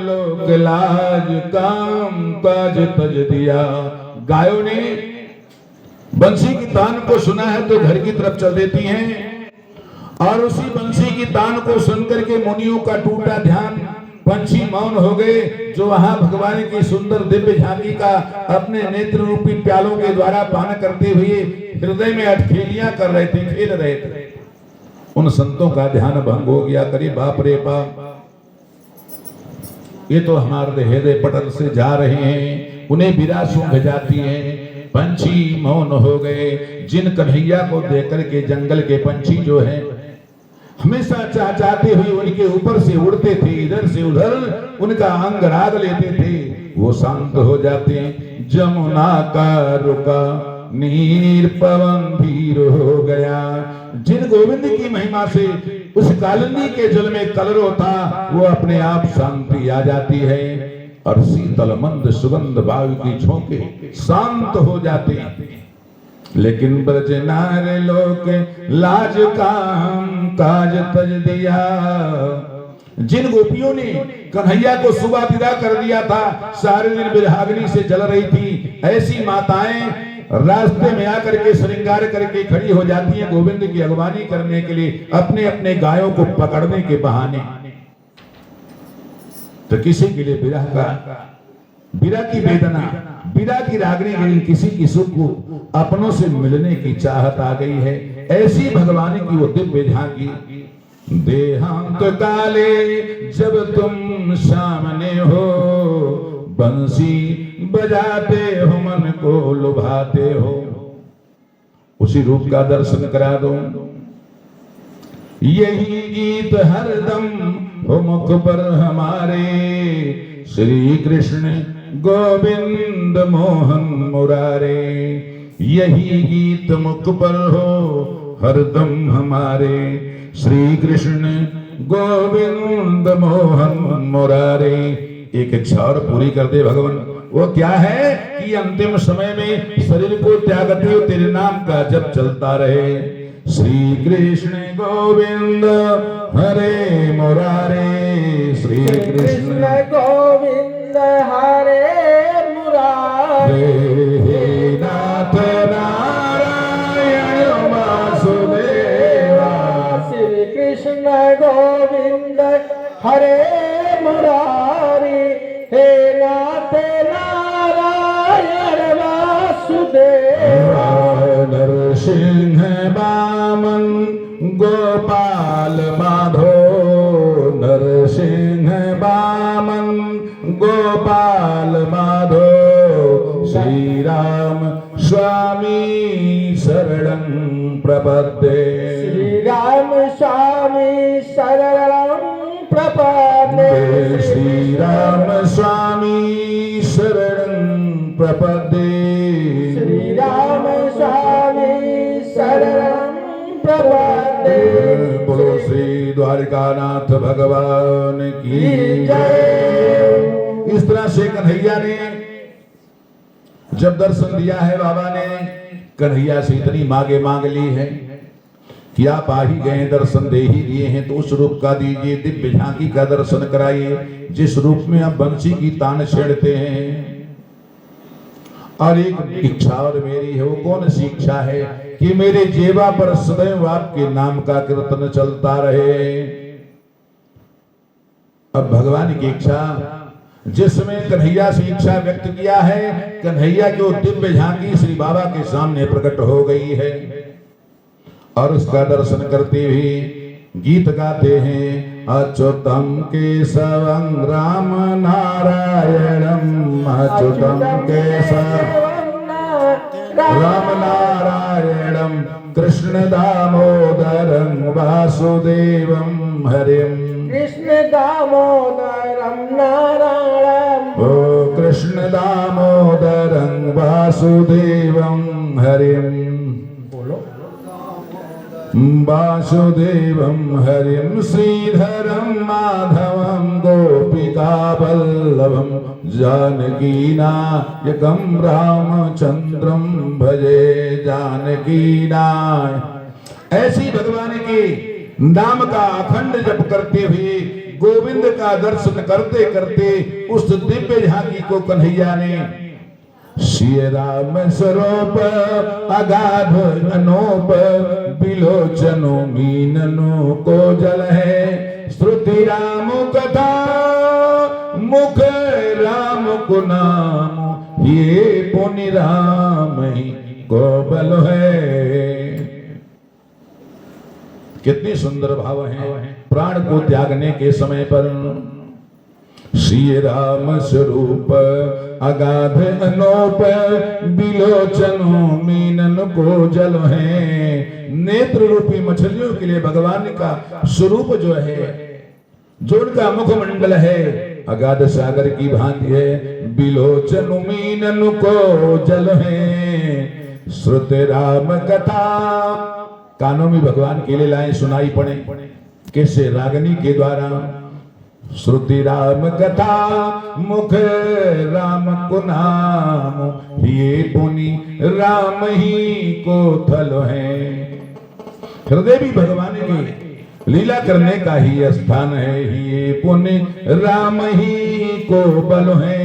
लोक लाज काम काज तज दिया। गायों ने बंसी की तान को सुना है तो घर की तरफ चल देती हैं, और उसी बंसी की तान को सुनकर के मुनियों का टूटा ध्यान, पंछी मौन हो गए, जो वहां भगवान की सुंदर दिव्य झांकी का अपने नेत्र रूपी प्यालों के द्वारा पान करते हुए हृदय में अटखेलियां कर रहे थे, खेल रहे थे। उन संतों का ध्यान भंग हो गया। करे बाप रे बाप, ये तो हमारे हृदय पटल से जा रहे हैं, उन्हें विरा सूंघ जाती है। पंछी मौन हो गए। जिन कन्हैया को देख करके जंगल के पंछी जो हैं हमेशा चाहते हुए उनके ऊपर से उड़ते थे, इधर से उधर उनका अंग राग लेते थे, वो शांत हो जाते। जमुना का रुका नीर पवन धीर हो गया। जिन गोविंद की महिमा से उस कालिंदी के जल में कलरव था, वो अपने आप शांति आ जाती है, और शीतल मंद सुगंध वायु की झोंके शांत हो जाते। लेकिन ब्रज नार लोक लाज काम काज तज दिया। जिन गोपियों ने कन्हैया को सुबह विदा कर दिया था, सारे दिन विरहाग्नि से जल रही थी, ऐसी माताएं रास्ते में आकर के श्रृंगार करके खड़ी हो जाती हैं गोविंद की अगवानी करने के लिए, अपने अपने गायों को पकड़ने के बहाने। तो किसी के लिए विरह की वेदना, विरह की रागनी गई, किसी की सुख को अपनों से मिलने की चाहत आ गई है। ऐसी भगवान की वो दिव्य झांकी। देहांत काले जब तुम सामने हो, बंसी बजाते हो मन को लुभाते हो। उसी रूप का दर्शन करा दो। यही गीत हरदम हो मुख पर हमारे, श्री कृष्ण गोविंद मोहन मुरारे। यही गीत मुख पर हो हरदम हमारे, श्री कृष्ण गोविंद मोहन मुरारे। एक इच्छा और पूरी कर दे भगवान। वो क्या है कि अंतिम समय में शरीर को त्यागते हो तेरे नाम का जप चलता रहे। श्री कृष्ण गोविंद हरे मुरारे, श्री कृष्ण गोविंद हरे मुरारे। हे नाथ नारायण वासुदेवा, श्री कृष्ण गोविंद हरे मुरारी। हे नाथ नारायण वासुदेवा। नरसिंह वामन गोपाल माधो, नरसिंह वामन गोपाल माधो। श्री राम स्वामी शरणं प्रपद्ये, श्री राम स्वामी शरणं प्रपद्ये। श्री राम स्वामी शरणं प्रपद्ये, श्री राम स्वामी शरणं प्रपद्ये। बोलो श्री द्वारिकानाथ भगवान की जय। इस तरह से कन्हैया ने जब दर्शन दिया है, बाबा ने कन्हैया से इतनी मांगे मांग ली है कि आप आ ही गए, दर्शन दे ही दिए हैं, तो उस रूप का दीजिए, दिव्य झांकी का दर्शन कराइए जिस रूप में आप बंसी की तान छेड़ते हैं। और एक इच्छा और मेरी है, वो कौन सी इच्छा है कि मेरे जेबा पर सदैव आपके नाम का कीर्तन चलता रहे। अब भगवान की इच्छा, जिसमें कन्हैया से इच्छा व्यक्त किया है, कन्हैया की वो दिव्य झांकी श्री बाबा के सामने प्रकट हो गई है, और उसका दर्शन करते हुए गीत गाते हैं। अच्युतम केशवं राम नारायणम, अच्युतम केशवं राम नारायणम, कृष्ण दामोदरं वासुदेवं हरिं, कृष्ण दामोदरं नारायणं, ओ कृष्ण दामोदरं वासुदेवं हरिं, वासुदेवं हरिं श्रीधरं माधवं गोपिका वल्लभं जानकीनायकं रामचंद्रं भजे जानकीनाय। ऐसी भगवान के नाम का अखंड जप करते हुए गोविंद का दर्शन करते करते उस दिव्य झांकी को कन्हैया ने श्री राम स्वरूप अगाध अनूप बिलोचनो मीननो को जल है श्रुति राम कथा मुख राम को नाम ये पुनि राम ही को बल है। कितनी सुंदर भाव है। प्राण को त्यागने के समय पर श्री राम स्वरूप अगाध अनूप बिलोचनो मीनन को जल है। नेत्र रूपी मछलियों के लिए भगवान का स्वरूप जो है, जो उनका मुखमंडल है, अगाध सागर की भांति है। बिलोचनो मीनन को जल है। श्रुति राम कथा, कानों में भगवान की लीलाएं सुनाई पड़े कैसे? रागनी के द्वारा। श्रुति राम कथा मुख राम को नाम ये पुनि राम ही को थल है। हृदय भी भगवान की लीला करने का ही स्थान है। ये पुनि राम ही को बल है।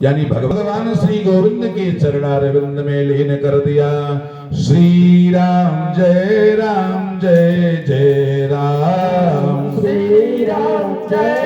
यानी भगवान श्री गोविंद के चरणारविंद में लीन कर दिया। श्री राम जय जय राम। श्री राम जय